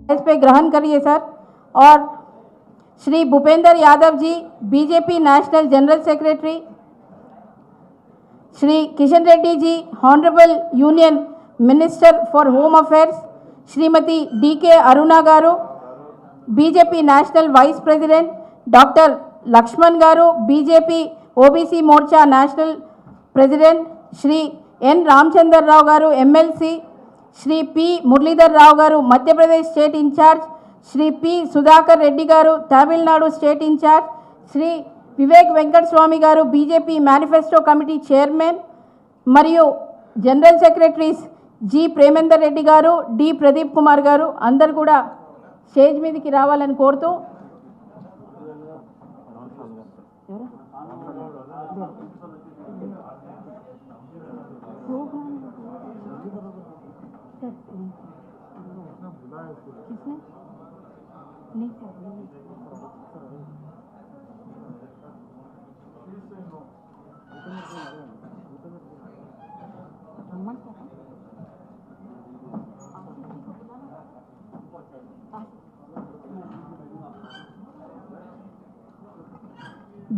इस पे ग्रहण करिए सर। और Shri Bhupendra Yadav ji, BJP national general secretary, Shri Kishan Reddy ji, honourable union minister for home affairs, Shrimati DK Aruna garu, BJP national vice president, doctor Laxman garu, BJP OBC Morcha national president, Shri N Ramchandra Rao garu, MLC, Shri P Muralidhar Rao garu, Madhya Pradesh state incharge, Shri P Sudhakar Reddy garu, Tamil Nadu state incharge, Shri Vivek Venkat Swami garu, BJP manifesto committee chairman మరియు general secretaries G Premender Reddy గారు, D Pradeep Kumar గారు అందరూ కూడా stage మీదకి రావాలని కోరుతూ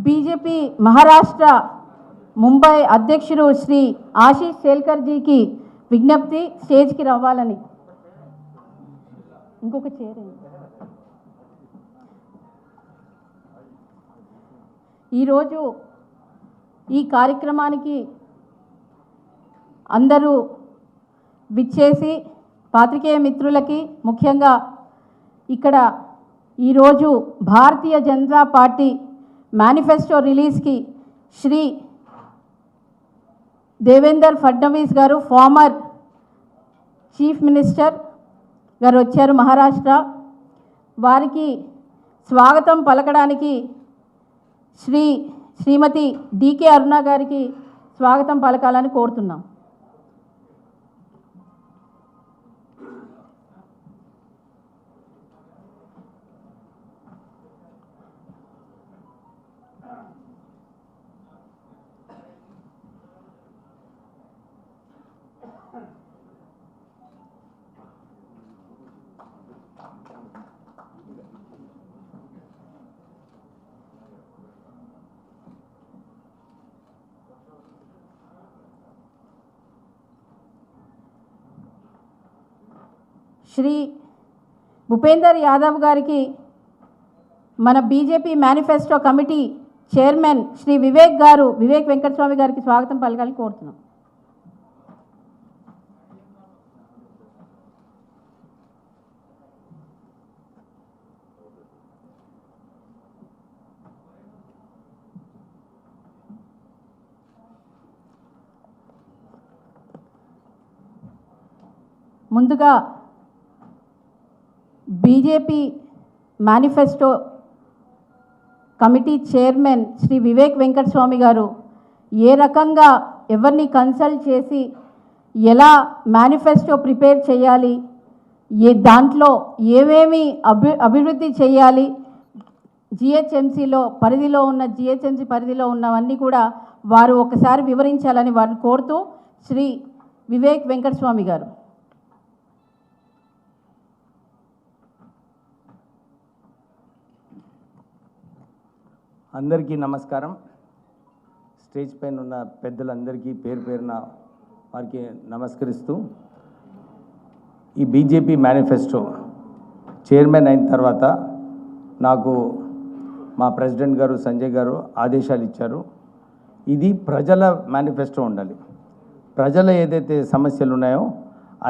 BJP Maharashtra Mumbai అధ్యక్షుడు శ్రీ ఆశీష్ శేల్కర్ జీకి విజ్ఞప్తి స్టేజ్కి రావాలని. ఇంకొక చైర్ ఈరోజు ఈ కార్యక్రమానికి అందరూ విచ్చేసి పాత్రికేయ మిత్రులకి ముఖ్యంగా ఇక్కడ ఈరోజు భారతీయ జనతా పార్టీ మేనిఫెస్టో రిలీజ్కి శ్రీ దేవేందర్ ఫడ్నవీస్ గారు, ఫార్మర్ చీఫ్ మినిస్టర్ గారు వచ్చారు మహారాష్ట్ర. వారికి స్వాగతం పలకడానికి శ్రీమతి డీకే అరుణ గారికి స్వాగతం పలకాలని కోరుతున్నాం. శ్రీ భూపేందర్ యాదవ్ గారికి మన BJP manifesto committee chairman Shri Vivek Venkataswamy గారికి స్వాగతం పలకాలని కోరుతున్నాం. ముందుగా BJP manifesto committee chairman Shri Vivek Venkataswamy గారు ఏ రకంగా ఎవరిని కన్సల్ట్ చేసి ఎలా మేనిఫెస్టో ప్రిపేర్ చేయాలి, దాంట్లో ఏమేమి అభివృద్ధి చేయాలి, జిహెచ్ఎంసీలో పరిధిలో ఉన్నవన్నీ కూడా వారు ఒకసారి వివరించాలని వారిని కోరుతూ శ్రీ వివేక్ వెంకటస్వామి గారు. అందరికీ నమస్కారం. స్టేజ్ పైన ఉన్న పెద్దలందరికీ పేరు పేరున వారికి నమస్కరిస్తూ, ఈ బీజేపీ మేనిఫెస్టో చైర్మన్ అయిన తర్వాత నాకు మా ప్రెసిడెంట్ గారు సంజయ్ గారు ఆదేశాలు ఇచ్చారు. ఇది ప్రజల మేనిఫెస్టో ఉండాలి. ప్రజల ఏదైతే సమస్యలు ఉన్నాయో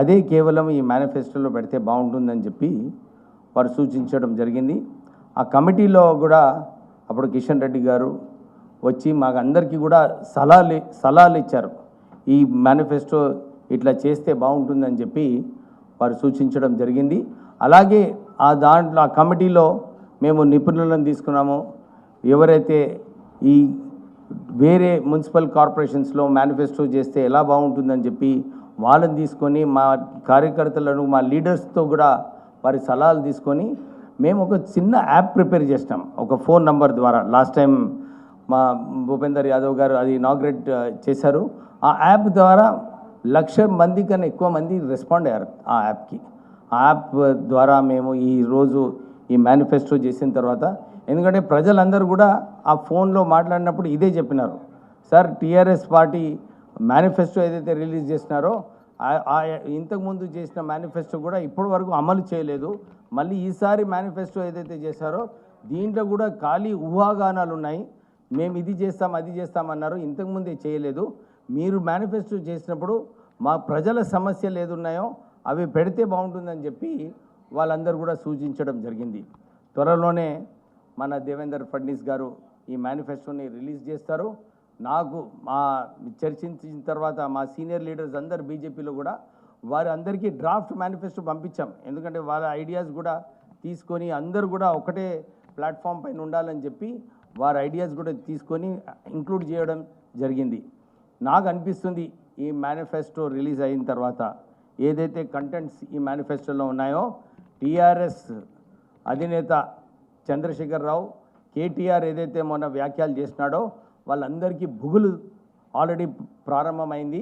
అదే కేవలం ఈ మేనిఫెస్టోలో పెడితే బాగుంటుందని చెప్పి వారు సూచించడం జరిగింది. ఆ కమిటీలో కూడా అప్పుడు కిషన్ రెడ్డి గారు వచ్చి మాకు అందరికీ కూడా సలహాలు ఇచ్చారు. ఈ మేనిఫెస్టో ఇట్లా చేస్తే బాగుంటుందని చెప్పి వారు సూచించడం జరిగింది. అలాగే ఆ కమిటీలో మేము నిపుణులను తీసుకున్నాము. ఎవరైతే ఈ వేరే మున్సిపల్ కార్పొరేషన్స్లో మేనిఫెస్టో చేస్తే ఎలా బాగుంటుందని చెప్పి వాళ్ళని తీసుకొని మా కార్యకర్తలను మా లీడర్స్తో కూడా వారి సలహాలు తీసుకొని మేము ఒక చిన్న యాప్ ప్రిపేర్ చేసినాం, ఒక ఫోన్ నంబర్ ద్వారా. లాస్ట్ టైం మా భూపేందర్ యాదవ్ గారు అది ఇనాగ్రేట్ చేశారు. ఆ యాప్ ద్వారా 1,00,000 మంది కన్నా ఎక్కువ మంది రెస్పాండ్ అయ్యారు ఆ యాప్కి. యాప్ ద్వారా మేము ఈరోజు ఈ మేనిఫెస్టో చేసిన తర్వాత, ఎందుకంటే ప్రజలందరూ కూడా ఆ ఫోన్లో మాట్లాడినప్పుడు ఇదే చెప్పినారు, సార్ టీఆర్ఎస్ పార్టీ మేనిఫెస్టో ఏదైతే రిలీజ్ చేసినారో ఇంతకుముందు చేసిన మేనిఫెస్టో కూడా ఇప్పటి వరకు అమలు చేయలేదు, మళ్ళీ ఈసారి మేనిఫెస్టో ఏదైతే చేశారో దీంట్లో కూడా ఖాళీ ఊహాగానాలు ఉన్నాయి, మేము ఇది చేస్తాం అది చేస్తామన్నారు, ఇంతకుముందే చేయలేదు. మీరు మేనిఫెస్టో చేసినప్పుడు మా ప్రజల సమస్యలు ఏదున్నాయో అవి పెడితే బాగుంటుందని చెప్పి వాళ్ళందరూ కూడా సూచించడం జరిగింది. త్వరలోనే మన దేవేందర్ ఫడ్నీస్ గారు ఈ మేనిఫెస్టోని రిలీజ్ చేస్తారు. నాకు మా చర్చించిన తర్వాత మా సీనియర్ లీడర్స్ అందరు బీజేపీలో కూడా వారి అందరికీ డ్రాఫ్ట్ మేనిఫెస్టో పంపించాం, ఎందుకంటే వాళ్ళ ఐడియాస్ కూడా తీసుకొని అందరూ కూడా ఒకటే ప్లాట్ఫామ్ పైన ఉండాలని చెప్పి వారి ఐడియాస్ కూడా తీసుకొని ఇంక్లూడ్ చేయడం జరిగింది. నాకు అనిపిస్తుంది ఈ మేనిఫెస్టో రిలీజ్ అయిన తర్వాత ఏదైతే కంటెంట్స్ ఈ మేనిఫెస్టోలో ఉన్నాయో టీఆర్ఎస్ అధినేత చంద్రశేఖర్ రావు, కేటీఆర్ ఏదైతే మొన్న వ్యాఖ్యలు చేసినాడో వాళ్ళందరికీ బుగులు ఆల్రెడీ ప్రారంభమైంది.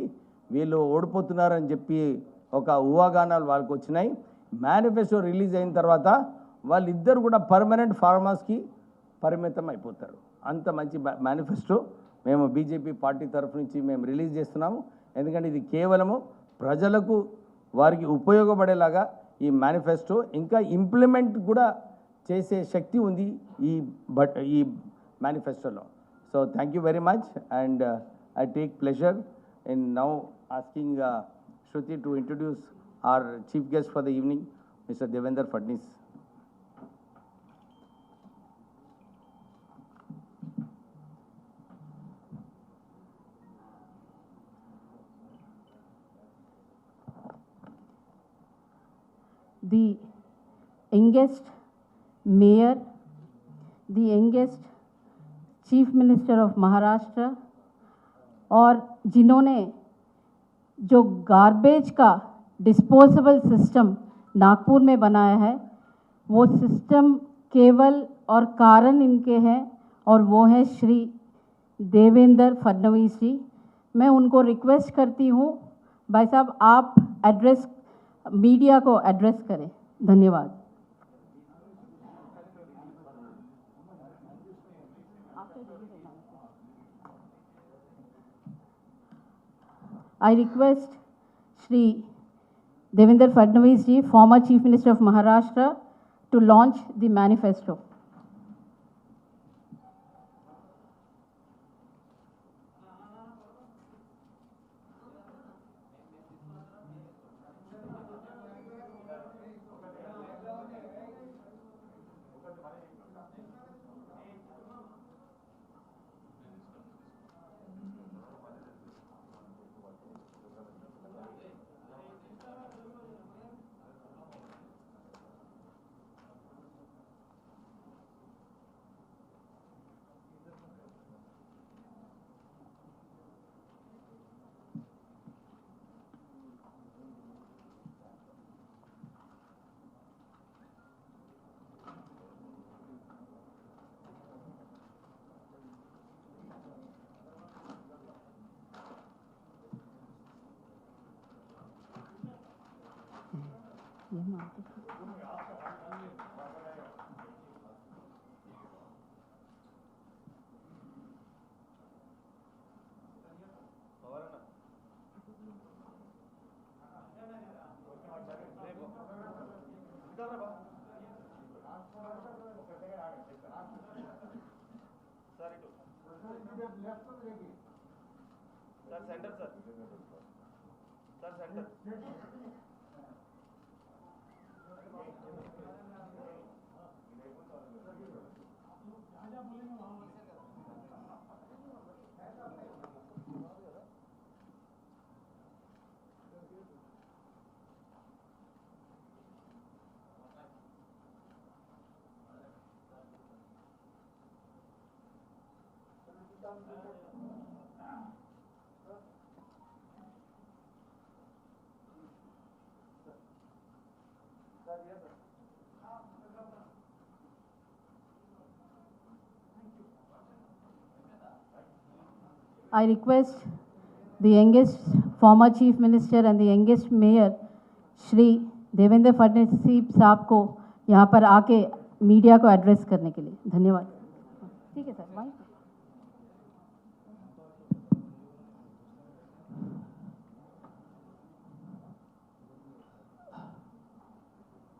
వీళ్ళు ఓడిపోతున్నారని చెప్పి ఒక ఊహాగానాలు వాళ్ళకి వచ్చినాయి. మేనిఫెస్టో రిలీజ్ అయిన తర్వాత వాళ్ళిద్దరు కూడా పర్మనెంట్ ఫార్మ్ హౌస్కి పరిమితం అయిపోతారు. అంత మంచి మేనిఫెస్టో మేము బీజేపీ పార్టీ తరఫు నుంచి మేము రిలీజ్ చేస్తున్నాము. ఎందుకంటే ఇది కేవలము ప్రజలకు వారికి ఉపయోగపడేలాగా ఈ మేనిఫెస్టో ఇంకా ఇంప్లిమెంట్ కూడా చేసే శక్తి ఉంది ఈ మేనిఫెస్టోలో. So thank you very much and I take pleasure in now asking Shruti to introduce our chief guest for the evening, Mr. Devender Fadnis. The youngest mayor, the youngest chief minister of Maharashtra, और जिन्होंने जो garbage का disposable system Nagpur में बनाया है, वो system केवल और कारण इनके हैं और वो है श्री देवेंद्र फडणवीस जी. मैं उनको रिक्वेस्ट करती हूँ भाई साहब आप एड्रेस मीडिया को एड्रेस करें. धन्यवाद. I request Shri Devendra Fadnavis ji, former Chief Minister of Maharashtra, to launch the manifesto. I request the youngest former Chief Minister and the youngest Mayor, Shri Devendra Fadnavis साहब को यहाँ पर आके मीडिया को address करने के लिए। धन्यवाद। ठीक है सर, बाय।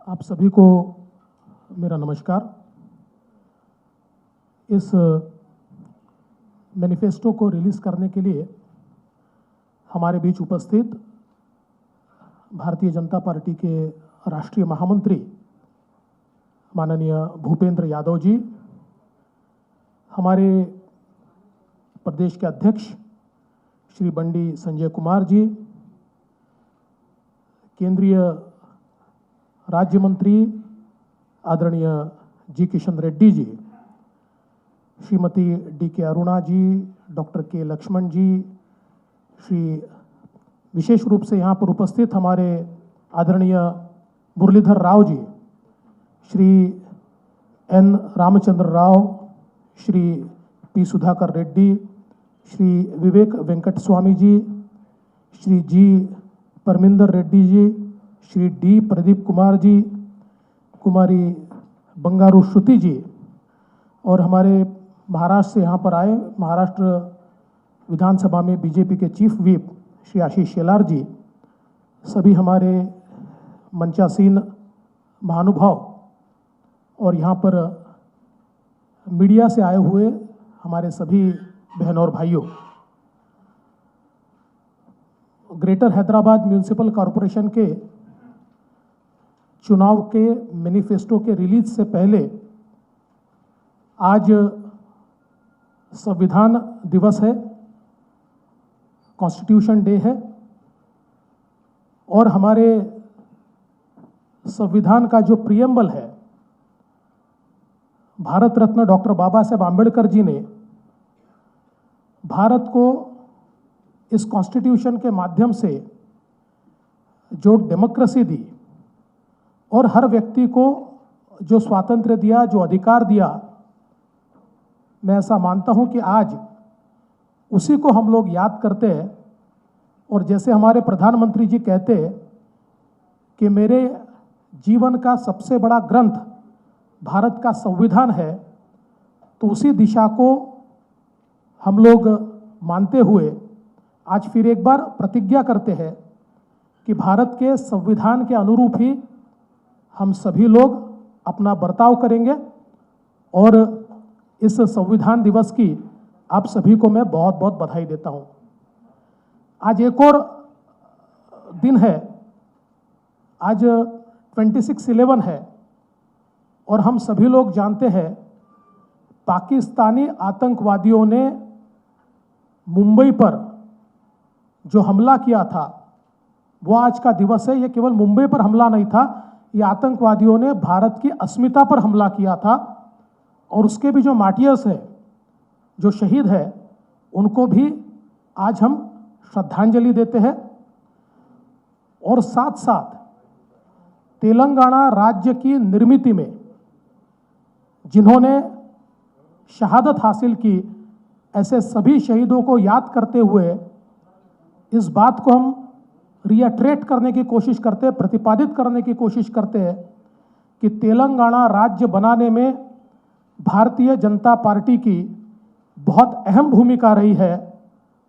आप सभी को मेरा नमस्कार। इस मैनिफेस्टो को रिलीज करने के लिए हमारे बीच उपस्थित भारतीय जनता पार्टी के राष्ट्रीय महामंत्री माननीय भूपेंद्र यादव जी, हमारे प्रदेश के अध्यक्ष श्री बंडी संजय कुमार जी, केंद्रीय राज्य मंत्री आदरणीय जी किशन रेड्डी जी, श्रीमती डी.के. अरुणा जी, डॉक्टर के. लक्ष्मण जी, श्री विशेष रूप से यहाँ पर उपस्थित हमारे आदरणीय मुरलीधर राव जी, श्री एन. रामचंद्र राव, श्री पी. सुधाकर रेड्डी, श्री विवेक वेंकट स्वामी जी, श्री जी. परमिंदर रेड्डी जी, श्री डी. प्रदीप कुमार जी, कुमारी बंगारू श्रुति जी, और हमारे महाराष्ट्र से यहाँ पर आए महाराष्ट्र विधानसभा में बीजेपी के चीफ व्हिप श्री आशीष शेलार जी, सभी हमारे मंचासीन महानुभाव और यहाँ पर मीडिया से आए हुए हमारे सभी बहनों और भाइयों, ग्रेटर हैदराबाद म्यूनिसिपल कॉरपोरेशन के चुनाव के मैनिफेस्टो के रिलीज से पहले आज संविधान दिवस है, कॉन्स्टिट्यूशन डे है, और हमारे संविधान का जो प्रियम्बल है, भारत रत्न डॉक्टर बाबा साहेब आम्बेडकर जी ने भारत को इस कॉन्स्टिट्यूशन के माध्यम से जो डेमोक्रेसी दी और हर व्यक्ति को जो स्वातंत्र्य दिया, जो अधिकार दिया, मैं ऐसा मानता हूं कि आज उसी को हम लोग याद करते हैं। और जैसे हमारे प्रधानमंत्री जी कहते हैं कि मेरे जीवन का सबसे बड़ा ग्रंथ भारत का संविधान है, तो उसी दिशा को हम लोग मानते हुए आज फिर एक बार प्रतिज्ञा करते हैं कि भारत के संविधान के अनुरूप ही हम सभी लोग अपना बर्ताव करेंगे। और इस संविधान दिवस की आप सभी को मैं बहुत बहुत बधाई देता हूं। आज एक और दिन है, आज 26/11 है, और हम सभी लोग जानते हैं पाकिस्तानी आतंकवादियों ने मुंबई पर जो हमला किया था वो आज का दिवस है। ये केवल मुंबई पर हमला नहीं था, ये आतंकवादियों ने भारत की अस्मिता पर हमला किया था, और उसके भी जो मार्टियर्स है, जो शहीद है, उनको भी आज हम श्रद्धांजलि देते हैं। और साथ साथ तेलंगाना राज्य की निर्मित में जिन्होंने शहादत हासिल की, ऐसे सभी शहीदों को याद करते हुए इस बात को हम रिएट्रेट करने की कोशिश करते हैं, प्रतिपादित करने की कोशिश करते हैं कि तेलंगाना राज्य बनाने में भारतीय जनता पार्टी की बहुत अहम भूमिका रही है,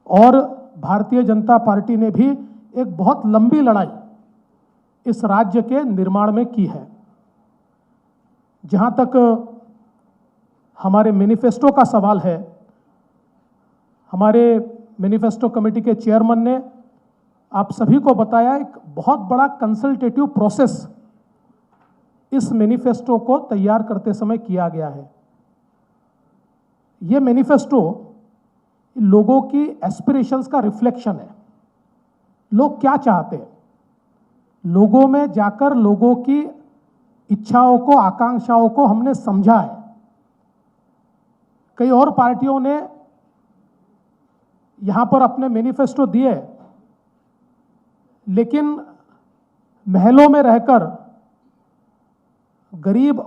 और भारतीय जनता पार्टी ने भी एक बहुत लंबी लड़ाई इस राज्य के निर्माण में की है। जहाँ तक हमारे मैनिफेस्टो का सवाल है, हमारे मैनिफेस्टो कमेटी के चेयरमैन ने आप सभी को बताया, एक बहुत बड़ा कंसल्टेटिव प्रोसेस इस मैनिफेस्टो को तैयार करते समय किया गया है। ये मैनिफेस्टो लोगों की एस्पिरेशंस का रिफ्लेक्शन है। लोग क्या चाहते हैं, लोगों में जाकर लोगों की इच्छाओं को, आकांक्षाओं को हमने समझा है। कई और पार्टियों ने यहां पर अपने मैनिफेस्टो दिए, लेकिन महलों में रहकर गरीब,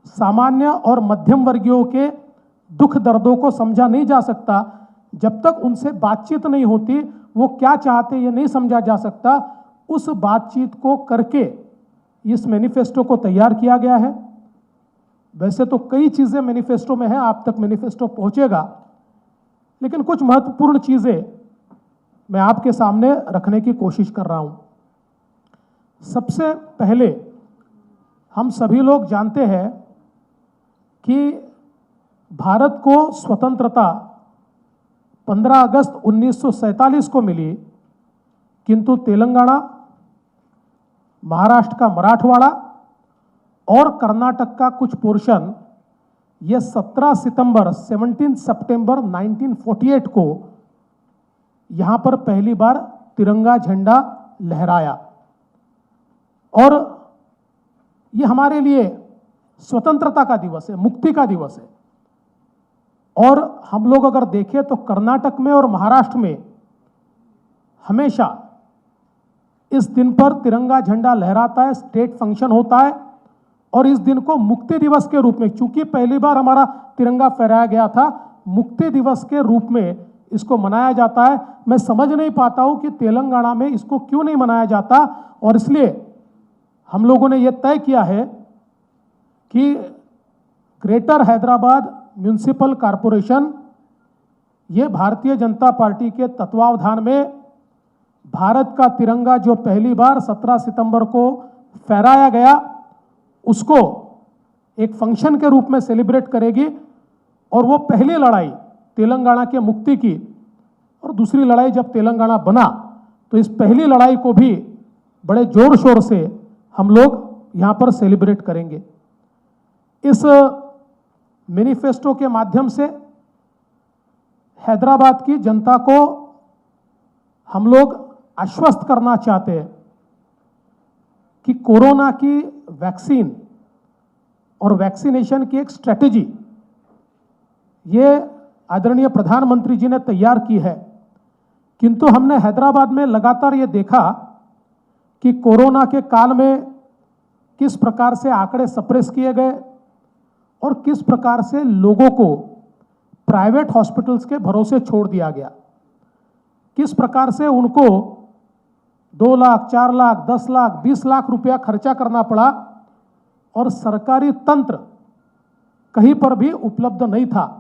सामान्य और मध्यम वर्गीयों के दुख दर्दों को समझा नहीं जा सकता। जब तक उनसे बातचीत नहीं होती, वो क्या चाहते ये नहीं समझा जा सकता। उस बातचीत को करके इस मैनिफेस्टो को तैयार किया गया है। वैसे तो कई चीज़ें मैनिफेस्टो में हैं, आप तक मैनिफेस्टो पहुंचेगा, लेकिन कुछ महत्वपूर्ण चीज़ें मैं आपके सामने रखने की कोशिश कर रहा हूं। सबसे पहले हम सभी लोग जानते हैं कि भारत को स्वतंत्रता 15 अगस्त 1947 को मिली, किंतु तेलंगाना, महाराष्ट्र का मराठवाड़ा और कर्नाटक का कुछ पोर्शन ये 17 सितंबर 1948 को यहाँ पर पहली बार तिरंगा झंडा लहराया। और ये हमारे लिए स्वतंत्रता का दिवस है, मुक्ति का दिवस है। और हम लोग अगर देखें तो कर्नाटक में और महाराष्ट्र में हमेशा इस दिन पर तिरंगा झंडा लहराता है, स्टेट फंक्शन होता है। और इस दिन को मुक्ति दिवस के रूप में, चूंकि पहली बार हमारा तिरंगा फहराया गया था, मुक्ति दिवस के रूप में इसको मनाया जाता है। मैं समझ नहीं पाता हूं कि तेलंगाना में इसको क्यों नहीं मनाया जाता। और इसलिए हम लोगों ने यह तय किया है कि ग्रेटर हैदराबाद म्यूनिसिपल कॉरपोरेशन, ये भारतीय जनता पार्टी के तत्वावधान में भारत का तिरंगा जो पहली बार 17 सितंबर को फहराया गया, उसको एक फंक्शन के रूप में सेलिब्रेट करेगी। और वो पहली लड़ाई तेलंगाना के मुक्ति की, और दूसरी लड़ाई जब तेलंगाना बना, तो इस पहली लड़ाई को भी बड़े जोर शोर से हम लोग यहाँ पर सेलिब्रेट करेंगे। इस मैनिफेस्टो के माध्यम से हैदराबाद की जनता को हम लोग आश्वस्त करना चाहते हैं कि कोरोना की वैक्सीन और वैक्सीनेशन की एक स्ट्रेटेजी ये आदरणीय प्रधानमंत्री जी ने तैयार की है। किंतु हमने हैदराबाद में लगातार ये देखा कि कोरोना के काल में किस प्रकार से आंकड़े सप्रेस किए गए और किस प्रकार से लोगों को प्राइवेट हॉस्पिटल्स के भरोसे छोड़ दिया गया, किस प्रकार से उनको 2 लाख, 4 लाख, 10 लाख, 20 लाख रुपया खर्चा करना पड़ा और सरकारी तंत्र कहीं पर भी उपलब्ध नहीं था।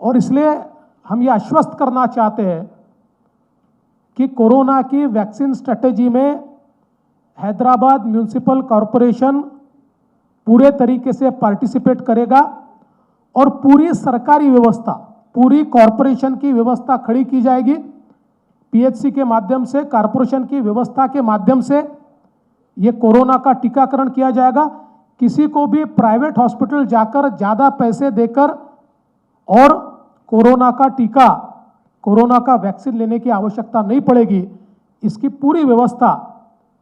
और इसलिए हम ये आश्वस्त करना चाहते हैं कि कोरोना की वैक्सीन स्ट्रेटेजी में हैदराबाद म्यूनिसिपल कॉरपोरेशन पूरे तरीके से पार्टिसिपेट करेगा और पूरी सरकारी व्यवस्था, पूरी कॉरपोरेशन की व्यवस्था खड़ी की जाएगी। पीएचसी के माध्यम से, कॉरपोरेशन की व्यवस्था के माध्यम से ये कोरोना का टीकाकरण किया जाएगा। किसी को भी प्राइवेट हॉस्पिटल जाकर ज़्यादा पैसे देकर और कोरोना का टीका, कोरोना का वैक्सीन लेने की आवश्यकता नहीं पड़ेगी। इसकी पूरी व्यवस्था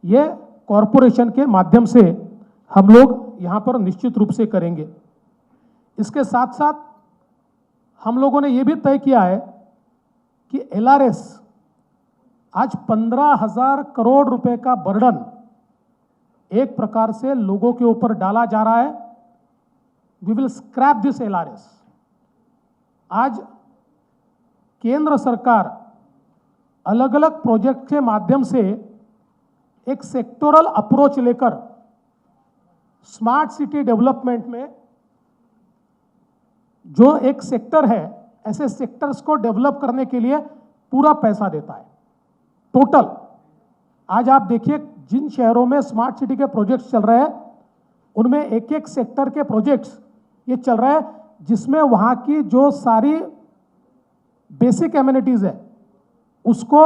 ये कॉरपोरेशन के माध्यम से हम लोग यहाँ पर निश्चित रूप से करेंगे। इसके साथ साथ हम लोगों ने ये भी तय किया है कि एलआरएस, आज 15,000 करोड़ रुपए का बर्डन एक प्रकार से लोगों के ऊपर डाला जा रहा है। We will scrap this LRS. आज केंद्र सरकार अलग अलग प्रोजेक्ट के माध्यम से एक सेक्टोरल अप्रोच लेकर स्मार्ट सिटी डेवलपमेंट में जो एक सेक्टर है, ऐसे सेक्टर्स को डेवलप करने के लिए पूरा पैसा देता है। टोटल आज आप देखिए जिन शहरों में स्मार्ट सिटी के प्रोजेक्ट्स चल रहे हैं, उनमें एक एक सेक्टर के प्रोजेक्ट्स ये चल रहे हैं, जिसमें वहाँ की जो सारी बेसिक एमिनिटीज़ है उसको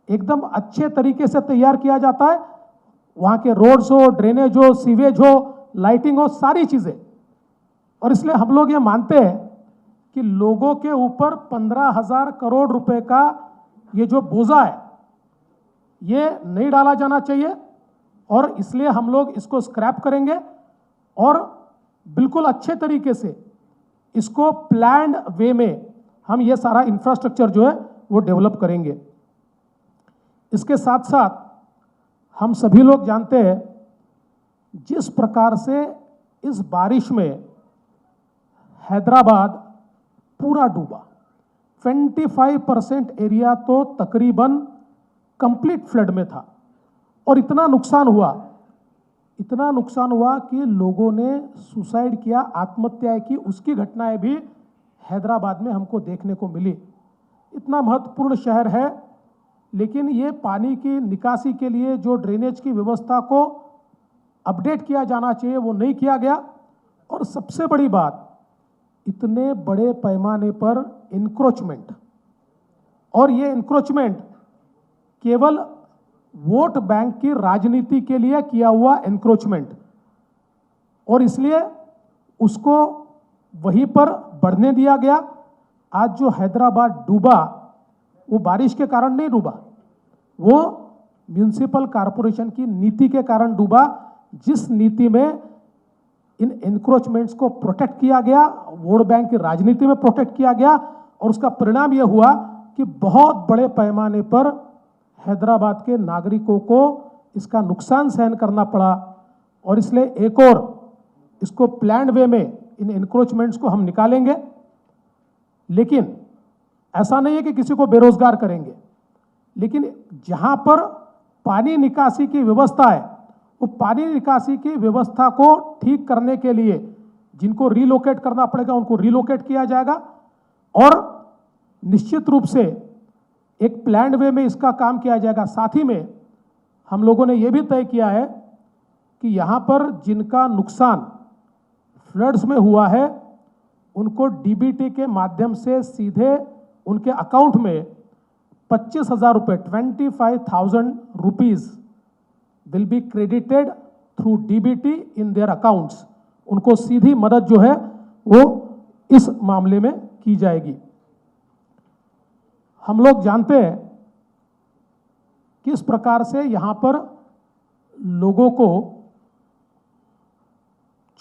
एकदम अच्छे तरीके से तैयार किया जाता है। वहाँ के रोड्स हो, ड्रेनेज हो, सीवेज हो, लाइटिंग हो, सारी चीज़ें। और इसलिए हम लोग ये मानते हैं कि लोगों के ऊपर 15,000 करोड़ रुपए का ये जो बोझा है ये नहीं डाला जाना चाहिए। और इसलिए हम लोग इसको स्क्रैप करेंगे और बिल्कुल अच्छे तरीके से इसको प्लान्ड वे में हम ये सारा इंफ्रास्ट्रक्चर जो है वो डेवलप करेंगे। इसके साथ साथ हम सभी लोग जानते हैं जिस प्रकार से इस बारिश में हैदराबाद पूरा डूबा, 25% एरिया तो तकरीबन कंप्लीट फ्लड में था और इतना नुकसान हुआ कि लोगों ने सुसाइड किया, आत्महत्या की, उसकी घटनाएं भी हैदराबाद में हमको देखने को मिली। इतना महत्वपूर्ण शहर है, लेकिन ये पानी की निकासी के लिए जो ड्रेनेज की व्यवस्था को अपडेट किया जाना चाहिए वो नहीं किया गया। और सबसे बड़ी बात, इतने बड़े पैमाने पर इंक्रोचमेंट, और ये इंक्रोचमेंट केवल वोट बैंक की राजनीति के लिए किया हुआ इंक्रोचमेंट, और इसलिए उसको वहीं पर बढ़ने दिया गया। आज जो हैदराबाद डूबा वो बारिश के कारण नहीं डूबा, वो म्यूनिसिपल कॉरपोरेशन की नीति के कारण डूबा, जिस नीति में इन इंक्रोचमेंट्स को प्रोटेक्ट किया गया, वोट बैंक की राजनीति में प्रोटेक्ट किया गया, और उसका परिणाम यह हुआ कि बहुत बड़े पैमाने पर हैदराबाद के नागरिकों को इसका नुकसान सहन करना पड़ा। और इसलिए एक और इसको प्लान्ड वे में इन इंक्रोचमेंट्स को हम निकालेंगे, लेकिन ऐसा नहीं है कि किसी को बेरोजगार करेंगे, लेकिन जहां पर पानी निकासी की व्यवस्था है, वो पानी निकासी की व्यवस्था को ठीक करने के लिए जिनको रिलोकेट करना पड़ेगा उनको रिलोकेट किया जाएगा, और निश्चित रूप से एक प्लान्ड वे में इसका काम किया जाएगा। साथ ही में हम लोगों ने यह भी तय किया है कि यहाँ पर जिनका नुकसान फ्लड्स में हुआ है उनको डीबीटी के माध्यम से सीधे उनके अकाउंट में 25,000 रुपये, 25,000 rupees will be credited through DBT in their accounts. उनको सीधी मदद जो है वो इस मामले में की जाएगी। हम लोग जानते हैं किस प्रकार से यहाँ पर लोगों को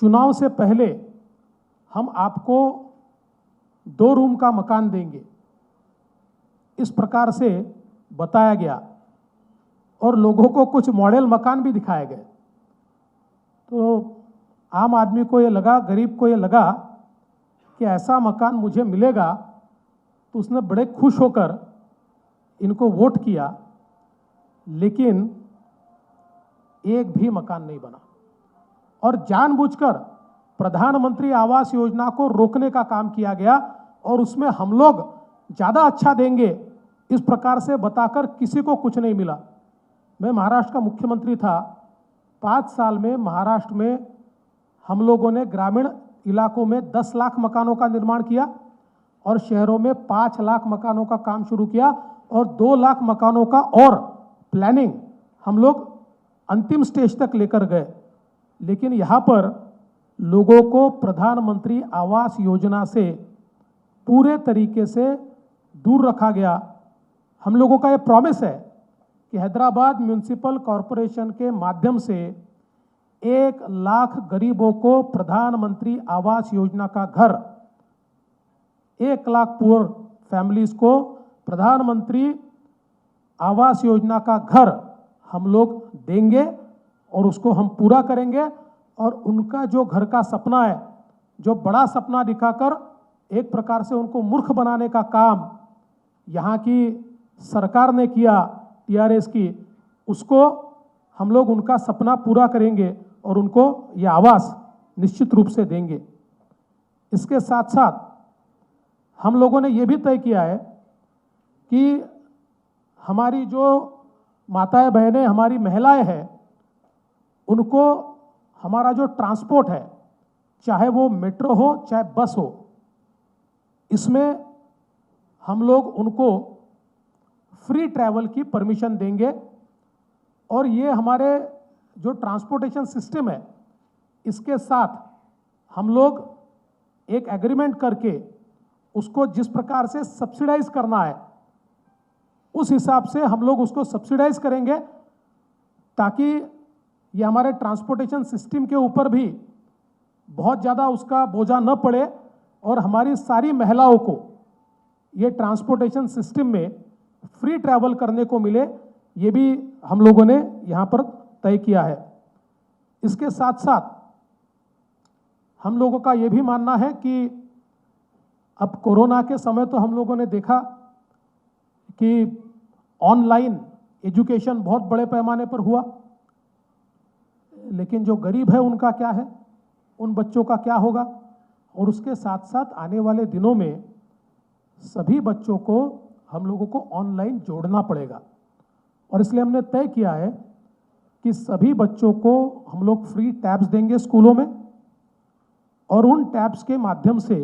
चुनाव से पहले हम आपको 2 रूम का मकान देंगे, इस प्रकार से बताया गया, और लोगों को कुछ मॉडल मकान भी दिखाए गए। तो आम आदमी को ये लगा, गरीब को ये लगा कि ऐसा मकान मुझे मिलेगा, तो उसने बड़े खुश होकर इनको वोट किया, लेकिन एक भी मकान नहीं बना। और जानबूझकर प्रधानमंत्री आवास योजना को रोकने का काम किया गया, और उसमें हम लोग ज़्यादा अच्छा देंगे इस प्रकार से बताकर किसी को कुछ नहीं मिला। मैं महाराष्ट्र का मुख्यमंत्री था, 5 साल में महाराष्ट्र में हम लोगों ने ग्रामीण इलाकों में 10 लाख मकानों का निर्माण किया, और शहरों में 5 लाख मकानों का काम शुरू किया, और 2 लाख मकानों का और प्लानिंग हम लोग अंतिम स्टेज तक लेकर गए। लेकिन यहाँ पर लोगों को प्रधानमंत्री आवास योजना से पूरे तरीके से दूर रखा गया। हम लोगों का ये प्रॉमिस है कि हैदराबाद म्यूनिसिपल कॉरपोरेशन के माध्यम से 1 लाख गरीबों को प्रधानमंत्री आवास योजना का घर, 1 लाख पुअर फैमिलीज को प्रधानमंत्री आवास योजना का घर हम लोग देंगे, और उसको हम पूरा करेंगे। और उनका जो घर का सपना है, जो बड़ा सपना दिखाकर एक प्रकार से उनको मूर्ख बनाने का काम यहाँ की सरकार ने किया, टीआरएस की, उसको हम लोग उनका सपना पूरा करेंगे और उनको ये आवास निश्चित रूप से देंगे। इसके साथ साथ हम लोगों ने ये भी तय किया है कि हमारी जो माताएं बहनें, हमारी महिलाएं हैं, उनको हमारा जो ट्रांसपोर्ट है, चाहे वो मेट्रो हो चाहे बस हो, इसमें हम लोग उनको फ्री ट्रैवल की परमिशन देंगे। और ये हमारे जो ट्रांसपोर्टेशन सिस्टम है, इसके साथ हम लोग एक एग्रीमेंट करके उसको जिस प्रकार से सब्सिडाइज करना है, उस हिसाब से हम लोग उसको सब्सिडाइज करेंगे, ताकि ये हमारे ट्रांसपोर्टेशन सिस्टम के ऊपर भी बहुत ज़्यादा उसका बोझा न पड़े, और हमारी सारी महिलाओं को ये ट्रांसपोर्टेशन सिस्टम में फ्री ट्रैवल करने को मिले। ये भी हम लोगों ने यहाँ पर तय किया है। इसके साथ साथ हम लोगों का ये भी मानना है कि अब कोरोना के समय तो हम लोगों ने देखा कि ऑनलाइन एजुकेशन बहुत बड़े पैमाने पर हुआ, लेकिन जो गरीब है उनका क्या है, उन बच्चों का क्या होगा। और उसके साथ साथ आने वाले दिनों में सभी बच्चों को हम लोगों को ऑनलाइन जोड़ना पड़ेगा, और इसलिए हमने तय किया है कि सभी बच्चों को हम लोग फ्री टैब्स देंगे स्कूलों में, और उन टैब्स के माध्यम से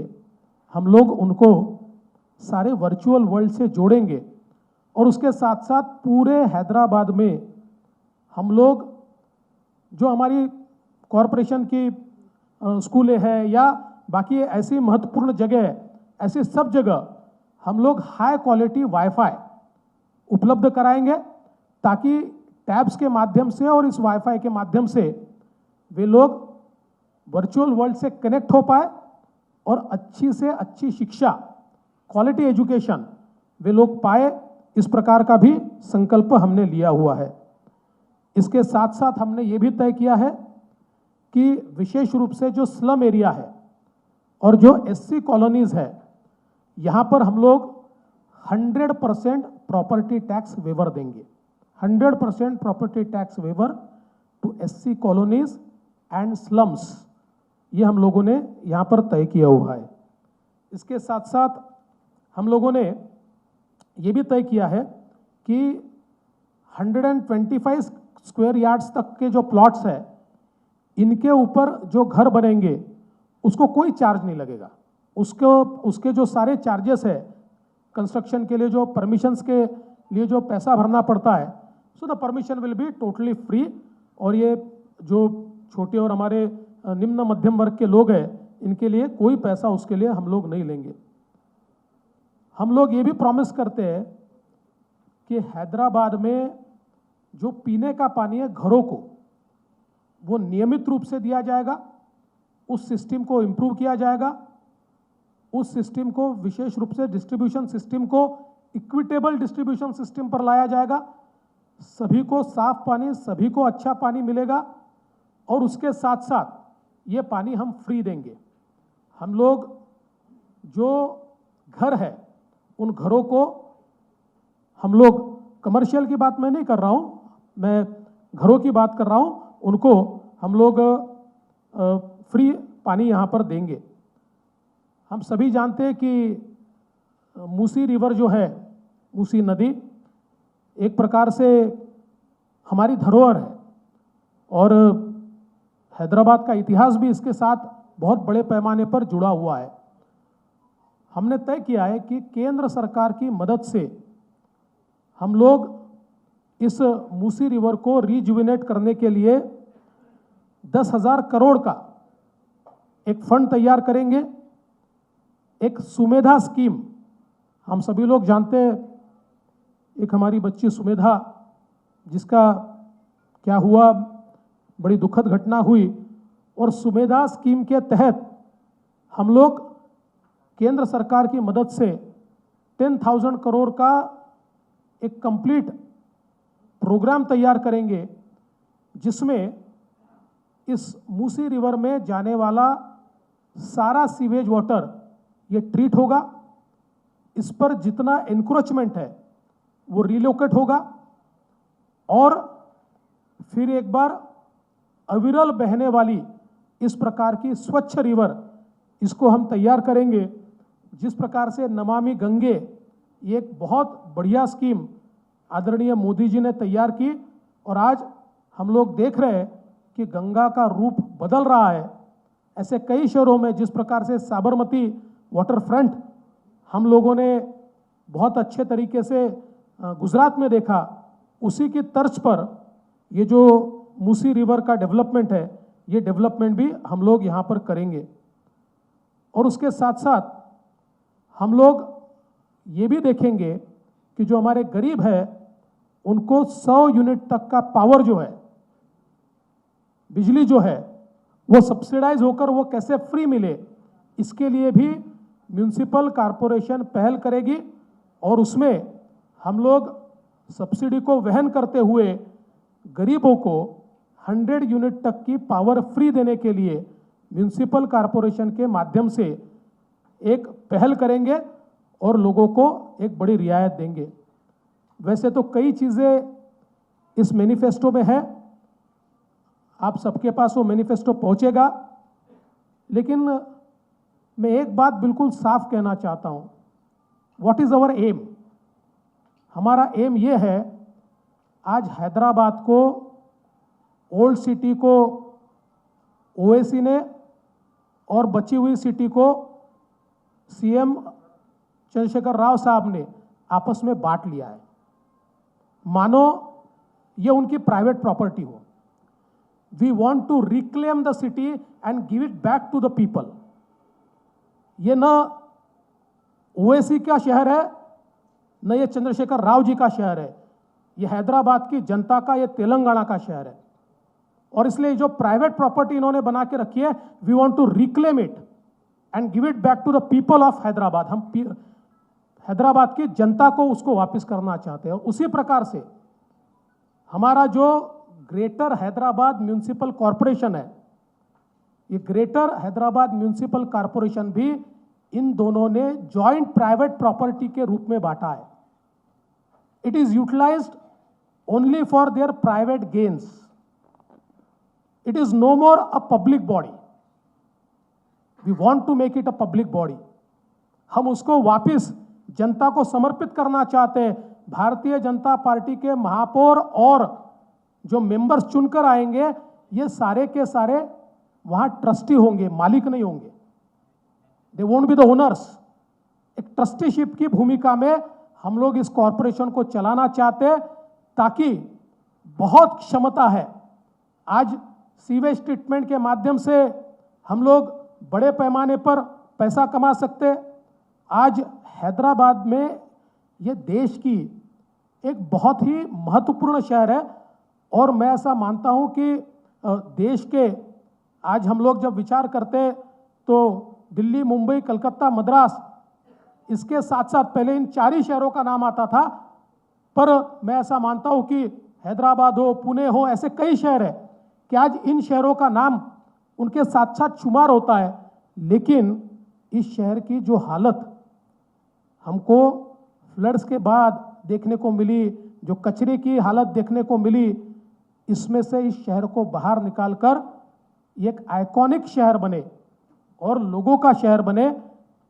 हम लोग उनको सारे वर्चुअल वर्ल्ड से जोड़ेंगे। और उसके साथ साथ पूरे हैदराबाद में हम लोग जो हमारी कॉरपोरेशन की स्कूलें हैं या बाकी ऐसी महत्वपूर्ण जगह है, ऐसी सब जगह हम लोग हाई क्वालिटी वाईफाई उपलब्ध कराएंगे, ताकि टैब्स के माध्यम से और इस वाईफाई के माध्यम से वे लोग वर्चुअल वर्ल्ड से कनेक्ट हो पाए और अच्छी से अच्छी शिक्षा, क्वालिटी एजुकेशन वे लोग पाए। इस प्रकार का भी संकल्प हमने लिया हुआ है। इसके साथ साथ हमने ये भी तय किया है कि विशेष रूप से जो स्लम एरिया है और जो एससी कॉलोनीज है, यहाँ पर हम लोग 100% प्रॉपर्टी टैक्स वेवर देंगे। 100% property tax waiver to SC colonies and slums, ये हम लोगों ने यहाँ पर तय किया हुआ है। इसके साथ साथ हम लोगों ने ये भी तय किया है कि 125 स्क्वायर यार्ड्स तक के जो प्लॉट्स है, इनके ऊपर जो घर बनेंगे उसको कोई चार्ज नहीं लगेगा। उसके जो सारे चार्जेस है, कंस्ट्रक्शन के लिए जो परमिशंस के लिए जो पैसा भरना पड़ता है, so the permission will be totally free. और ये जो छोटे और हमारे निम्न मध्यम वर्ग के लोग हैं, इनके लिए कोई पैसा उसके लिए हम लोग नहीं लेंगे। हम लोग ये भी प्रॉमिस करते हैं कि हैदराबाद में जो पीने का पानी है घरों को, वो नियमित रूप से दिया जाएगा। उस सिस्टम को इम्प्रूव किया जाएगा। उस सिस्टम को विशेष रूप से डिस्ट्रीब्यूशन सिस्टम को इक्विटेबल डिस्ट्रीब्यूशन सिस्टम पर लाया जाएगा। सभी को साफ पानी, सभी को अच्छा पानी मिलेगा, और उसके साथ साथ ये पानी हम फ्री देंगे। हम लोग जो घर है उन घरों को हम लोग, कमर्शियल की बात मैं नहीं कर रहा हूँ, मैं घरों की बात कर रहा हूँ, उनको हम लोग फ्री पानी यहाँ पर देंगे। हम सभी जानते हैं कि मूसी रिवर जो है, मूसी नदी एक प्रकार से हमारी धरोहर है, और हैदराबाद का इतिहास भी इसके साथ बहुत बड़े पैमाने पर जुड़ा हुआ है। हमने तय किया है कि केंद्र सरकार की मदद से हम लोग इस मूसी रिवर को रिजुविनेट करने के लिए 10,000 करोड़ का एक फंड तैयार करेंगे। एक सुमेधा स्कीम, हम सभी लोग जानते हैं, एक हमारी बच्ची सुमेधा, जिसका क्या हुआ, बड़ी दुखद घटना हुई, और सुमेधा स्कीम के तहत हम लोग केंद्र सरकार की मदद से 10,000 करोड़ का एक कंप्लीट प्रोग्राम तैयार करेंगे, जिसमें इस मूसी रिवर में जाने वाला सारा सीवेज वाटर ये ट्रीट होगा। इस पर जितना एनक्रोचमेंट है वो रिलोकेट होगा, और फिर एक बार अविरल बहने वाली इस प्रकार की स्वच्छ रिवर, इसको हम तैयार करेंगे। जिस प्रकार से नमामि गंगे, ये एक बहुत बढ़िया स्कीम आदरणीय मोदी जी ने तैयार की, और आज हम लोग देख रहे हैं कि गंगा का रूप बदल रहा है। ऐसे कई शहरों में, जिस प्रकार से साबरमती वाटर फ्रंट हम लोगों ने बहुत अच्छे तरीके से गुजरात में देखा, उसी की तर्ज पर ये जो मूसी रिवर का डेवलपमेंट है, ये डेवलपमेंट भी हम लोग यहाँ पर करेंगे। और उसके साथ साथ हम लोग ये भी देखेंगे कि जो हमारे गरीब है उनको 100 यूनिट तक का पावर जो है, बिजली जो है, वो सब्सिडाइज होकर वो कैसे फ्री मिले, इसके लिए भी म्यूनिसिपल कॉरपोरेशन पहल करेगी। और उसमें हम लोग सब्सिडी को वहन करते हुए गरीबों को 100 यूनिट तक की पावर फ्री देने के लिए म्यूनिसिपल कॉरपोरेशन के माध्यम से एक पहल करेंगे और लोगों को एक बड़ी रियायत देंगे। वैसे तो कई चीज़ें इस मैनिफेस्टो में है। आप सबके पास वो मैनिफेस्टो पहुंचेगा, लेकिन मैं एक बात बिल्कुल साफ कहना चाहता हूं, व्हाट इज अवर एम। हमारा एम ये है, आज हैदराबाद को, ओल्ड सिटी को ओवैसी ने और बची हुई सिटी को सीएम चंद्रशेखर राव साहब ने आपस में बांट लिया है, मानो ये उनकी प्राइवेट प्रॉपर्टी हो। We want to reclaim the city and give it back to the people. ये न ओवैसी का शहर है, न ये चंद्रशेखर राव जी का शहर है, ये हैदराबाद की जनता का, ये तेलंगाना का शहर है। और इसलिए जो प्राइवेट प्रॉपर्टी इन्होंने बना के रखी है, we want to reclaim it and give it back to the people of Hyderabad. हम हैदराबाद की जनता को उसको वापस करना चाहते हैं। उसी प्रकार से हमारा जो ग्रेटर हैदराबाद म्यूनिसिपल कॉरपोरेशन है, ये ग्रेटर हैदराबाद म्यूनिसिपल कॉरपोरेशन भी इन दोनों ने जॉइंट प्राइवेट प्रॉपर्टी के रूप में बांटा है। It is utilized only for their private gains. It is no more a public body. We want to make it a public body. हम उसको वापस जनता को समर्पित करना चाहते हैं। भारतीय जनता पार्टी के महापौर और जो मेंबर्स चुनकर आएंगे, ये सारे के सारे वहां ट्रस्टी होंगे, मालिक नहीं होंगे। They won't be the owners. एक ट्रस्टीशिप की भूमिका में हम लोग इस कॉरपोरेशन को चलाना चाहते हैं, ताकि बहुत क्षमता है। आज सीवेज ट्रीटमेंट के माध्यम से हम लोग बड़े पैमाने पर पैसा कमा सकते हैं। आज हैदराबाद में ये देश की एक बहुत ही महत्वपूर्ण शहर है, और मैं ऐसा मानता हूं कि देश के, आज हम लोग जब विचार करते हैं तो दिल्ली, मुंबई, कलकत्ता, मद्रास, इसके साथ साथ पहले इन 4 ही शहरों का नाम आता था, पर मैं ऐसा मानता हूं कि हैदराबाद हो, पुणे हो, ऐसे कई शहर है कि आज इन शहरों का नाम उनके साथ साथ शुमार होता है। लेकिन इस शहर की जो हालत हमको फ्लड्स के बाद देखने को मिली, जो कचरे की हालत देखने को मिली, इसमें से इस शहर को बाहर निकालकर एक आइकॉनिक शहर बने और लोगों का शहर बने,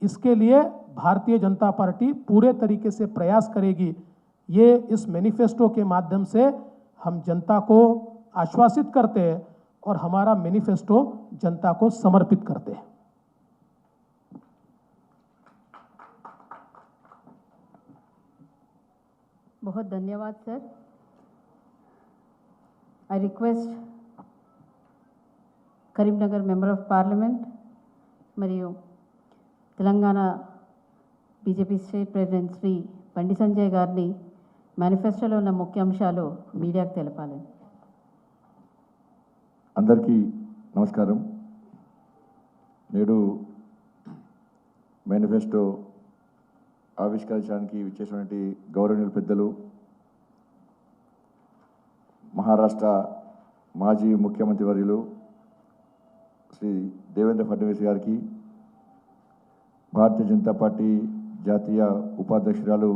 इसके लिए भारतीय जनता पार्टी पूरे तरीके से प्रयास करेगी। ये इस मैनिफेस्टो के माध्यम से हम जनता को आश्वासित करते हैं और हमारा मैनिफेस्टो जनता को समर्पित करते हैं। बहुत धन्यवाद sir. I request Karimnagar member of parliament మరియు Telangana BJP state president Shri Bandi Sanjay గారిని మేనిఫెస్టోలో ఉన్న ముఖ్యాంశాలు మీడియాకు తెలపాలి. అందరికీ నమస్కారం. నేడు మేనిఫెస్టో ఆవిష్కరించడానికి విచ్చేసినటువంటి గౌరవనీయుల పెద్దలు, మహారాష్ట్ర మాజీ ముఖ్యమంత్రి వర్యులు శ్రీ దేవేంద్ర ఫడ్నవీస్ గారికి, భారతీయ జనతా పార్టీ జాతీయ ఉపాధ్యక్షురాలు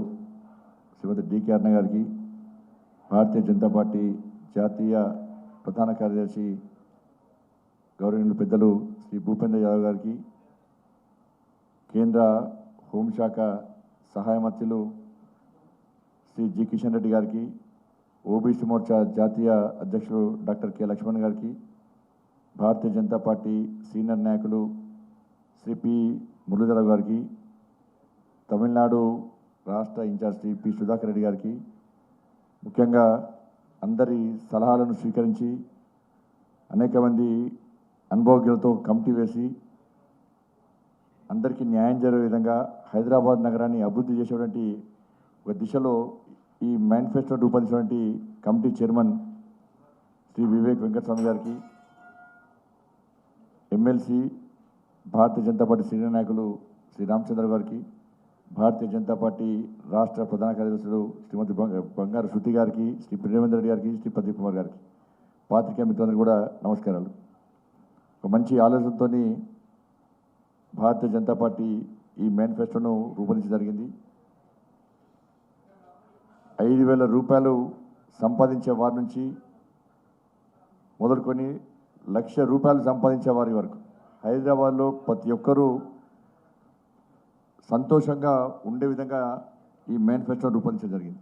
శ్రీమతి డికే అరుణ గారికి, భారతీయ జనతా పార్టీ జాతీయ ప్రధాన కార్యదర్శి గౌరవనీయులు పెద్దలు శ్రీ భూపేంద్ర యాదవ్ గారికి, కేంద్ర హోంశాఖ సహాయ మంత్రులు శ్రీ జి కిషన్ రెడ్డి గారికి, ఓబీసీ మోర్చా జాతీయ అధ్యక్షులు డాక్టర్ కె లక్ష్మణ్ గారికి, భారతీయ జనతా పార్టీ సీనియర్ నాయకులు శ్రీ పి మురళీధరరావు గారికి, తమిళనాడు రాష్ట్ర ఇన్ఛార్జ్ శ్రీ పి సుధాకర్ రెడ్డి గారికి, ముఖ్యంగా అందరి సలహాలను స్వీకరించి అనేక మంది అనుభవజ్ఞులతో కమిటీ వేసి అందరికీ న్యాయం జరిగే విధంగా హైదరాబాద్ నగరాన్ని అభివృద్ధి చేసేటువంటి ఒక దిశలో ఈ మేనిఫెస్టో రూపొందించినటువంటి కమిటీ చైర్మన్ శ్రీ వివేక్ వెంకటస్వామి గారికి, ఎమ్మెల్సీ భారతీయ జనతా పార్టీ సీనియర్ నాయకులు శ్రీ రామచంద్ర గారికి, భారతీయ జనతా పార్టీ రాష్ట్ర ప్రధాన కార్యదర్శులు శ్రీమతి బంగారు శృతి గారికి, శ్రీ ప్రేమేంద్ర రెడ్డి గారికి, శ్రీ ప్రదీప్ కుమార్ గారికి, పాత్రికేయ మిత్రులందరికీ కూడా నమస్కారాలు. ఒక మంచి ఆలోచనతో భారతీయ జనతా పార్టీ ఈ మేనిఫెస్టోను రూపొందించడం జరిగింది. 5,000 రూపాయలు సంపాదించే వారి నుంచి మొదలుకొని ₹1,00,000 సంపాదించే వారి వరకు హైదరాబాద్లో ప్రతి ఒక్కరూ సంతోషంగా ఉండే విధంగా ఈ మేనిఫెస్టో రూపొందించడం జరిగింది.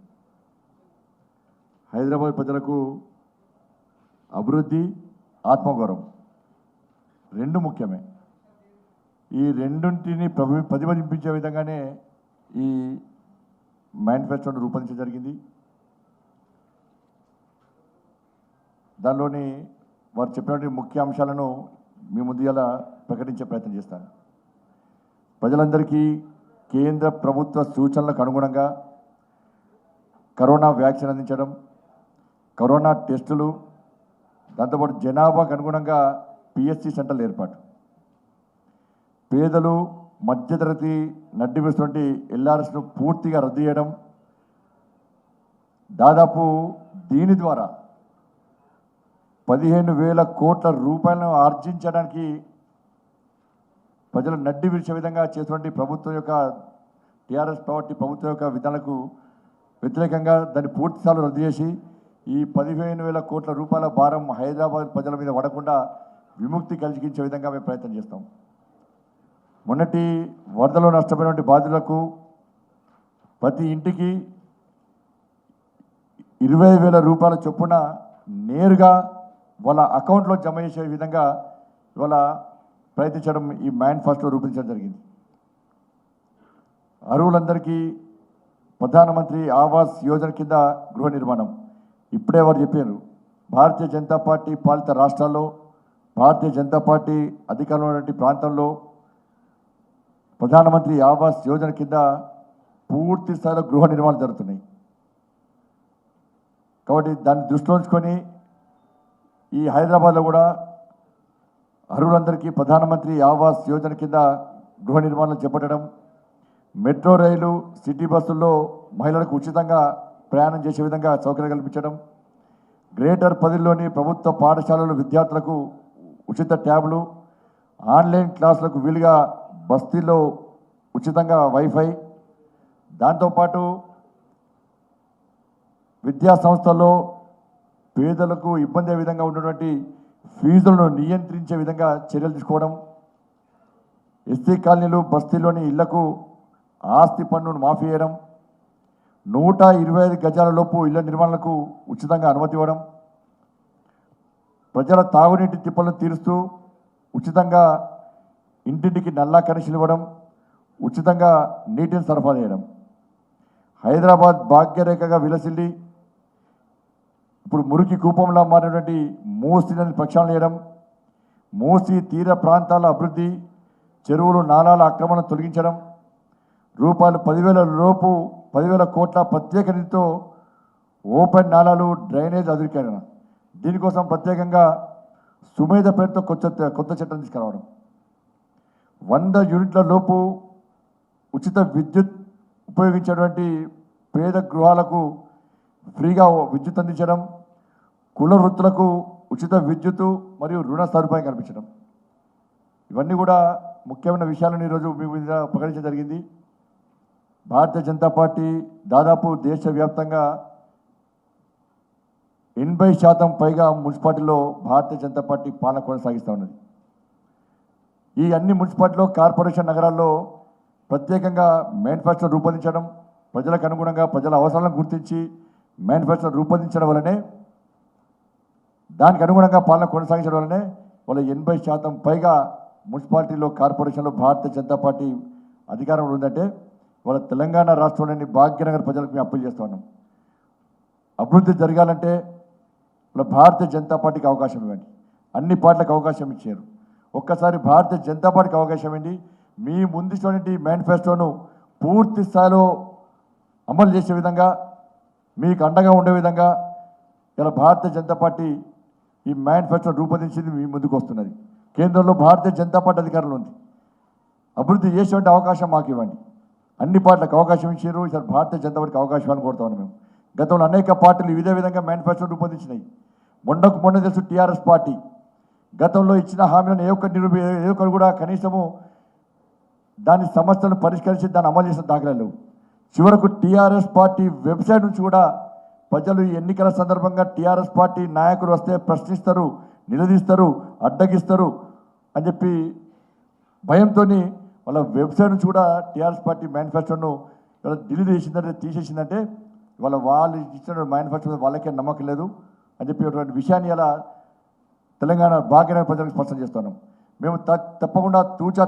హైదరాబాద్ ప్రజలకు అభివృద్ధి, ఆత్మగౌరవం రెండు ముఖ్యమే. ఈ రెండింటిని ప్రతిబింబించే విధంగానే ఈ మేనిఫెస్టోను రూపొందించడం జరిగింది. దానిలోని వారు చెప్పినటువంటి ముఖ్య అంశాలను మీ ముందు ఇలా ప్రకటించే ప్రయత్నం చేస్తాను. ప్రజలందరికీ కేంద్ర ప్రభుత్వ సూచనలకు అనుగుణంగా కరోనా వ్యాక్సిన్ అందించడం, కరోనా టెస్టులు, దాంతోపాటు జనాభాకు అనుగుణంగా పిఎస్సి సెంటర్ల ఏర్పాటు, పేదలు మధ్యతరగతి నడ్డి వేసినటువంటి ఎల్ఆర్ఎస్ను పూర్తిగా రద్దు చేయడం, దాదాపు దీని ద్వారా 15,000 కోట్ల రూపాయలను ఆర్జించడానికి ప్రజలు నడ్డి విరిచే విధంగా చేసినటువంటి ప్రభుత్వం యొక్క టీఆర్ఎస్ పార్టీ ప్రభుత్వం యొక్క విధానాలకు వ్యతిరేకంగా దాన్ని పూర్తిస్థాయిలో రద్దు చేసి ఈ 15,000 కోట్ల రూపాయల భారం హైదరాబాద్ ప్రజల మీద పడకుండా విముక్తి కలిగించే విధంగా మేము ప్రయత్నం చేస్తాం. మొన్నటి వరదలో నష్టపోయినటువంటి బాధితులకు ప్రతి ఇంటికి 20,000 రూపాయల చొప్పున నేరుగా వాళ్ళ అకౌంట్లో జమ చేసే విధంగా ఇవాళ ప్రయత్నించడం ఈ మేనిఫెస్టో రూపొందించడం జరిగింది. అర్హులందరికీ ప్రధానమంత్రి ఆవాస్ యోజన కింద గృహ నిర్మాణం. ఇప్పుడే వారు చెప్పారు, భారతీయ జనతా పార్టీ పాలిత రాష్ట్రాల్లో, భారతీయ జనతా పార్టీ అధికారంలో ఉన్నటువంటి ప్రాంతంలో ప్రధానమంత్రి ఆవాస్ యోజన కింద పూర్తి స్థాయిలో గృహ నిర్మాణాలు జరుగుతున్నాయి. కాబట్టి దాన్ని దృష్టిలో ఉంచుకొని ఈ హైదరాబాద్లో కూడా అర్హులందరికీ ప్రధానమంత్రి ఆవాస్ యోజన కింద గృహ నిర్మాణాలు చేపట్టడం, మెట్రో రైలు, సిటీ బస్సుల్లో మహిళలకు ఉచితంగా ప్రయాణం చేసే విధంగా సౌకర్యం కల్పించడం, గ్రేటర్ పరిధిలోని ప్రభుత్వ పాఠశాలల విద్యార్థులకు ఉచిత ట్యాబ్లు, ఆన్లైన్ క్లాసులకు వీలుగా బస్తీల్లో ఉచితంగా వైఫై, దాంతోపాటు విద్యా సంస్థల్లో పేదలకు ఇబ్బంది అయ్యే విధంగా ఉన్నటువంటి ఫీజులను నియంత్రించే విధంగా చర్యలు తీసుకోవడం, ఎస్సీ కాలనీలు బస్తీలోని ఇళ్లకు ఆస్తి పన్నును మాఫీ చేయడం, 125 గజాల లోపు ఇళ్ల నిర్మాణాలకు ఉచితంగా అనుమతి ఇవ్వడం, ప్రజల తాగునీటి తిప్పలను తీరుస్తూ ఉచితంగా ఇంటింటికి నల్లా కనెక్షన్ ఇవ్వడం, ఉచితంగా నీటిని సరఫరా చేయడం, హైదరాబాద్ భాగ్యరేఖగా విలసిల్లి ఇప్పుడు మురికి కూపంలా మారినటువంటి మూసీ నదిని ప్రక్షాళన చేయడం, మూసీ తీర ప్రాంతాల అభివృద్ధి, చెరువులు నాలాల ఆక్రమణ తొలగించడం, ₹10,000 లోపు 10,000 కోట్ల ప్రత్యేక నిధితో ఓపెన్ నాలాలు, డ్రైనేజ్ అధురీకరణ, దీనికోసం ప్రత్యేకంగా సుమేధ పేరుతో కొత్త చట్టం తీసుకురావడం, 100 యూనిట్ల లోపు ఉచిత విద్యుత్ ఉపయోగించేటువంటి పేద గృహాలకు ఫ్రీగా విద్యుత్ అందించడం, కుల వృత్తులకు ఉచిత విద్యుత్తు మరియు రుణ సదుపాయం కల్పించడం, ఇవన్నీ కూడా ముఖ్యమైన విషయాలను ఈరోజు మీ మీద ప్రకటించడం జరిగింది. భారతీయ జనతా పార్టీ దాదాపు దేశవ్యాప్తంగా 80% పైగా మున్సిపాలిటీలో భారతీయ జనతా పార్టీ పాలన కొనసాగిస్తూ ఉన్నది. ఈ అన్ని మున్సిపాలిటీలో, కార్పొరేషన్ నగరాల్లో ప్రత్యేకంగా మేనిఫెస్టో రూపొందించడం, ప్రజలకు అనుగుణంగా ప్రజల అవసరాలను గుర్తించి మేనిఫెస్టో రూపొందించడం వల్లనే, దానికి అనుగుణంగా పాలన కొనసాగించడం వల్లనే వాళ్ళ 80% పైగా మున్సిపాలిటీలో, కార్పొరేషన్లో భారతీయ జనతా పార్టీ అధికారంలో ఉందంటే వాళ్ళ తెలంగాణ రాష్ట్రంలోని భాగ్యనగర్ ప్రజలకు మేము అప్పీల్ చేస్తూ ఉన్నాం. అభివృద్ధి జరగాలంటే వాళ్ళ భారతీయ జనతా పార్టీకి అవకాశం ఇవ్వండి. అన్ని పార్టీలకు అవకాశం ఇచ్చారు. ఒక్కసారి భారతీయ జనతా పార్టీకి అవకాశం ఇవ్వండి. మీ ముందుటువంటి మేనిఫెస్టోను పూర్తి స్థాయిలో అమలు చేసే విధంగా, మీకు అండగా ఉండే విధంగా ఇలా భారతీయ జనతా పార్టీ ఈ మేనిఫెస్టో రూపొందించింది మీ ముందుకు వస్తున్నది. కేంద్రంలో భారతీయ జనతా పార్టీ అధికారంలో ఉంది. అభివృద్ధి చేసేటువంటి అవకాశం మాకు ఇవ్వండి. అన్ని పార్టీలకు అవకాశం ఇచ్చారు. ఈసారి భారతీయ జనతా పార్టీకి అవకాశం ఇవ్వాలని కోరుతా ఉన్నాం. మేము గతంలో అనేక పార్టీలు ఇదే విధంగా మేనిఫెస్టో రూపొందించినాయి. మొన్న తెలుసు టీఆర్ఎస్ పార్టీ గతంలో ఇచ్చిన హామీలను ఏ ఒక్కరు కూడా కనీసము దాని సమస్యలను పరిష్కరించి దాన్ని అమలు చేసిన దాఖలాలు. చివరకు టీఆర్ఎస్ పార్టీ వెబ్సైట్ నుంచి కూడా ప్రజలు ఈ ఎన్నికల సందర్భంగా టీఆర్ఎస్ పార్టీ నాయకులు వస్తే ప్రశ్నిస్తారు, నిలదీస్తారు, అడ్డగిస్తారు అని చెప్పి భయంతో వాళ్ళ వెబ్సైట్ నుంచి కూడా టీఆర్ఎస్ పార్టీ మేనిఫెస్టోను ఇలా డిలీట్ చేసిందంటే తీసేసిందంటే వాళ్ళు ఇచ్చిన మేనిఫెస్టో వాళ్ళకే నమ్మకం లేదు అని చెప్పి విషయాన్ని ఇలా తెలంగాణ భాగ్యనగర ప్రజలకు స్పష్టం చేస్తున్నాం. మేము తప్పకుండా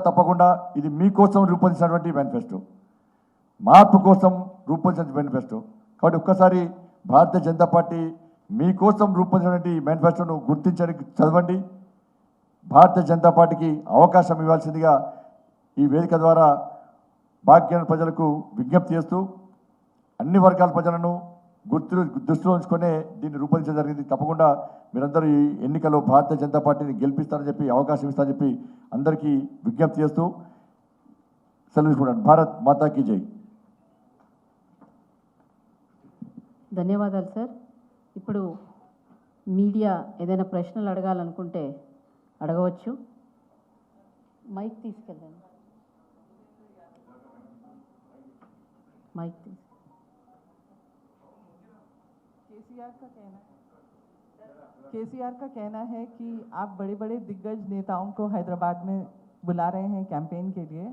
తప్పకుండా ఇది మీకోసం రూపొందించినటువంటి మేనిఫెస్టో, మార్పు కోసం రూపొందించిన మేనిఫెస్టో. కాబట్టి ఒక్కసారి భారతీయ జనతా పార్టీ మీకోసం రూపొందించినటువంటి మేనిఫెస్టోను గుర్తించడానికి చదవండి. భారతీయ జనతా పార్టీకి అవకాశం ఇవ్వాల్సిందిగా ఈ వేదిక ద్వారా భాగ్యనగర ప్రజలకు విజ్ఞప్తి చేస్తూ అన్ని వర్గాల ప్రజలను దృష్టిలో ఉంచుకునే దీన్ని రూపొందించడం జరిగింది. తప్పకుండా మీరందరూ ఈ ఎన్నికల్లో భారతీయ జనతా పార్టీని గెలిపిస్తారని చెప్పి అవకాశం ఇస్తారని చెప్పి అందరికీ విజ్ఞప్తి చేస్తూ సెలవు తీసుకుంటాను. భారత్ మాతాకి జై. ధన్యవాదాలు సార్. ఇప్పుడు మీడియా ఏదైనా ప్రశ్నలు అడగాలనుకుంటే అడగవచ్చు. మైక్ తీసుకెళ్ళండి. మైక్ తీసుకెళ్ళండి. केसीआर का कहना है कि आप बड़े बड़े दिग्गज नेताओं को हैदराबाद में बुला रहे हैं कैंपेन के लिए,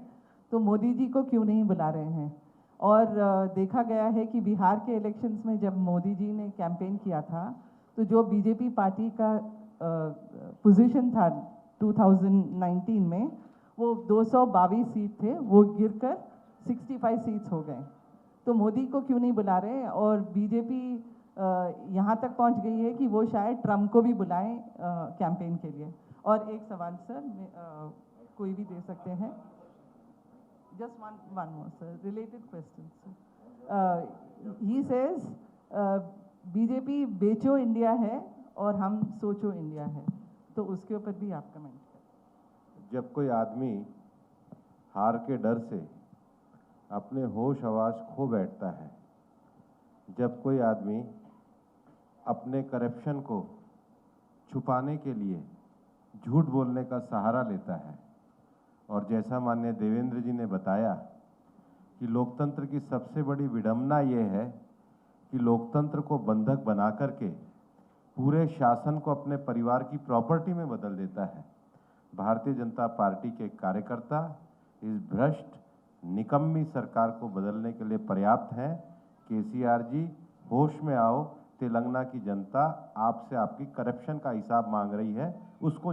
तो मोदी जी को क्यों नहीं बुला रहे हैं? और देखा गया है कि बिहार के इलेक्शंस में जब मोदी जी ने कैंपेन किया था तो जो बीजेपी पार्टी का पोजीशन था 2019 में वो 222 सीट थे, वो गिरकर 65 सीट्स हो गए. तो मोदी को क्यों नहीं बुला रहे? और बीजेपी यहाँ तक पहुँच गई है कि वो शायद ट्रम्प को भी बुलाएं कैंपेन के लिए. और एक सवाल सर, कोई भी दे सकते हैं. Just one more sir, related question sir. He says BJP बेचो इंडिया है और हम सोचो इंडिया है, तो उसके ऊपर भी आप कमेंट करें. जब कोई आदमी हार के डर से अपने होश हवास खो बैठता है, जब कोई आदमी अपने करप्शन को छुपाने के लिए झूठ बोलने का सहारा लेता है, और जैसा माननीय देवेंद्र जी ने बताया कि लोकतंत्र की सबसे बड़ी विडंबना ये है कि लोकतंत्र को बंधक बना करके पूरे शासन को अपने परिवार की प्रॉपर्टी में बदल देता है. भारतीय जनता पार्टी के कार्यकर्ता इस भ्रष्ट निकम्मी सरकार को बदलने के लिए पर्याप्त हैं. केसीआर जी, होश में आओ. तेलंगाना की जनता आपसे आपकी करप्शन का हिसाब मांग रही है, उसको